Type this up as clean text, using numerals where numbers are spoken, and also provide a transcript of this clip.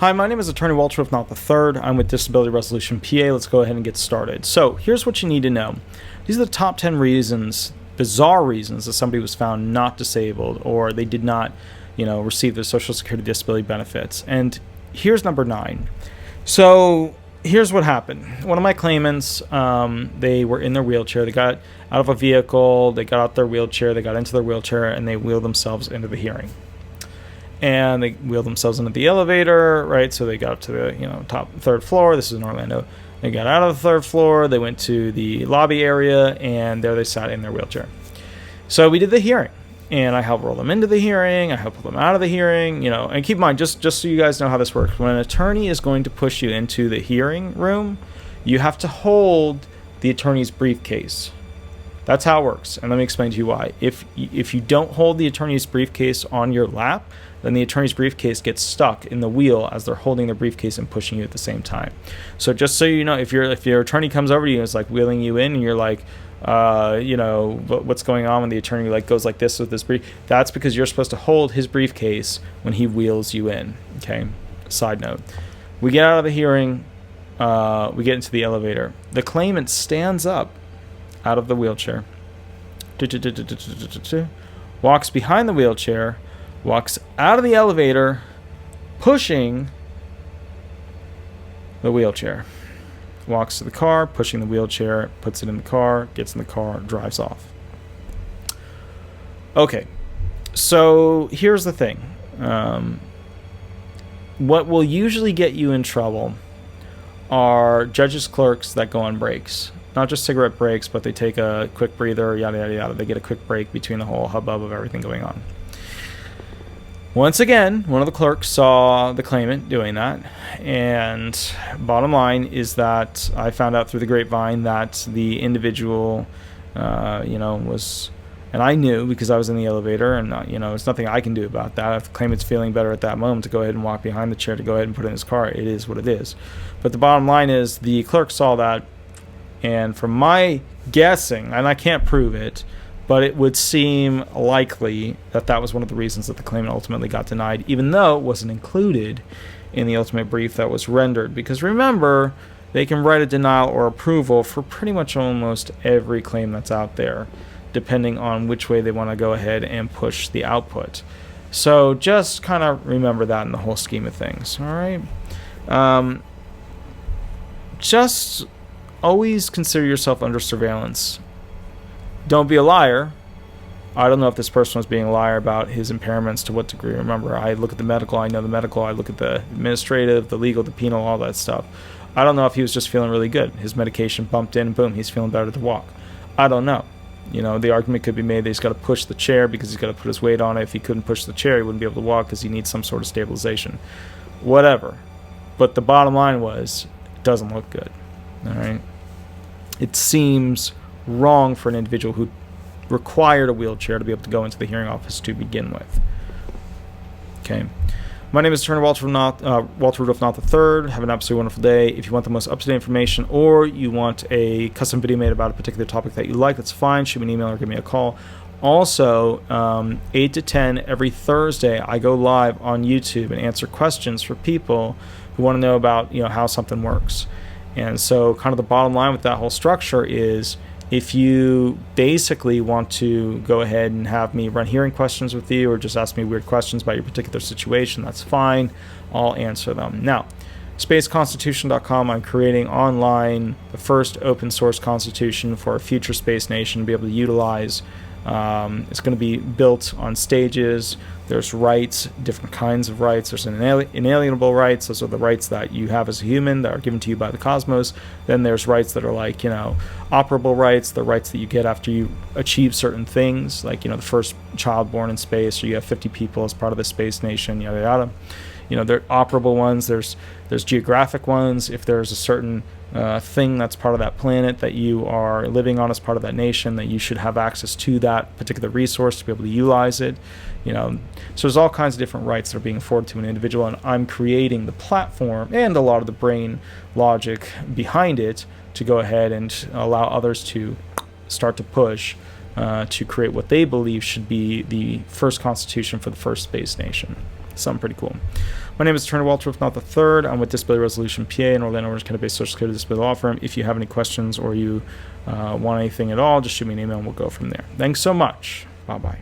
Hi, my name is Attorney Walter Rudolph Hnot III. I'm with Disability Resolution PA. Let's go ahead and get started. So here's what you need to know. These are the top 10 reasons, bizarre reasons, that somebody was found not disabled or they did not, receive their Social Security disability benefits. And here's number 9. So here's what happened. One of my claimants, they were in their wheelchair. They got out of a vehicle, they got out their wheelchair, they got into their wheelchair, and they wheeled themselves into the hearing. And they wheeled themselves into the elevator, right? So they got up to the top 3rd floor. This is in Orlando. They got out of the 3rd floor. They went to the lobby area, and there they sat in their wheelchair. So we did the hearing, and I helped roll them into the hearing. I helped pull them out of the hearing. And keep in mind, just so you guys know how this works, when an attorney is going to push you into the hearing room, you have to hold the attorney's briefcase. That's how it works, and let me explain to you why. If you don't hold the attorney's briefcase on your lap, then the attorney's briefcase gets stuck in the wheel as they're holding their briefcase and pushing you at the same time. So just so you know, if your attorney comes over to you and is like wheeling you in, and you're like, what's going on when the attorney goes like this with this brief? That's because you're supposed to hold his briefcase when he wheels you in. Okay. Side note: we get out of the hearing, we get into the elevator. The claimant stands up out of the wheelchair, walks behind the wheelchair, walks out of the elevator, pushing the wheelchair. Walks to the car, pushing the wheelchair, puts it in the car, gets in the car, drives off. Okay, so here's the thing. What will usually get you in trouble are judges' clerks that go on breaks. Not just cigarette breaks, but they take a quick breather, yada, yada, yada. They get a quick break between the whole hubbub of everything going on. Once again, one of the clerks saw the claimant doing that, and bottom line is that I found out through the grapevine that the individual, was, and I knew because I was in the elevator, and it's nothing I can do about that. If the claimant's feeling better at that moment to go ahead and walk behind the chair, to go ahead and put it in his car, it is what it is. But the bottom line is the clerk saw that, and from my guessing, and I can't prove it, but it would seem likely that that was one of the reasons that the claimant ultimately got denied, even though it wasn't included in the ultimate brief that was rendered. Because remember, they can write a denial or approval for pretty much almost every claim that's out there, depending on which way they want to go ahead and push the output. So just kind of remember that in the whole scheme of things, all right? Just always consider yourself under surveillance. Don't be a liar. I don't know if this person was being a liar about his impairments, to what degree. Remember, I look at the medical, I know the medical, I look at the administrative, the legal, the penal, all that stuff. I don't know if he was just feeling really good. His medication bumped in, and boom, he's feeling better to walk. I don't know. The argument could be made that he's got to push the chair because he's got to put his weight on it. If he couldn't push the chair, he wouldn't be able to walk because he needs some sort of stabilization. Whatever. But the bottom line was, it doesn't look good. All right? It seems wrong for an individual who required a wheelchair to be able to go into the hearing office to begin with. Okay. My name is Attorney Walter Rudolph Hnot III. Have an absolutely wonderful day. If you want the most up-to-date information or you want a custom video made about a particular topic that you like, that's fine. Shoot me an email or give me a call. Also, 8 to 10 every Thursday, I go live on YouTube and answer questions for people who want to know about how something works. And so kind of the bottom line with that whole structure is, if you basically want to go ahead and have me run hearing questions with you or just ask me weird questions about your particular situation, that's fine. I'll answer them. Now, spaceconstitution.com, I'm creating online the first open source constitution for a future space nation to be able to utilize. It's going to be built on stages. There's rights, different kinds of rights. There's inalienable rights. Those are the rights that you have as a human that are given to you by the cosmos. Then there's rights that are operable rights, the rights that you get after you achieve certain things, like, the first child born in space, or you have 50 people as part of the space nation, yada, yada. There are operable ones. There's geographic ones. If there's a certain thing that's part of that planet that you are living on as part of that nation, that you should have access to that particular resource to be able to utilize it. So there's all kinds of different rights that are being afforded to an individual, and I'm creating the platform and a lot of the brain logic behind it to go ahead and allow others to start to push to create what they believe should be the first constitution for the first space nation. Something pretty cool. My name is Attorney Walter Rudolph Hnot III. I'm with Disability Resolution PA, an Orlando Orange County-based Social Security disability law firm. If you have any questions or you want anything at all, just shoot me an email and we'll go from there. Thanks so much. Bye-bye.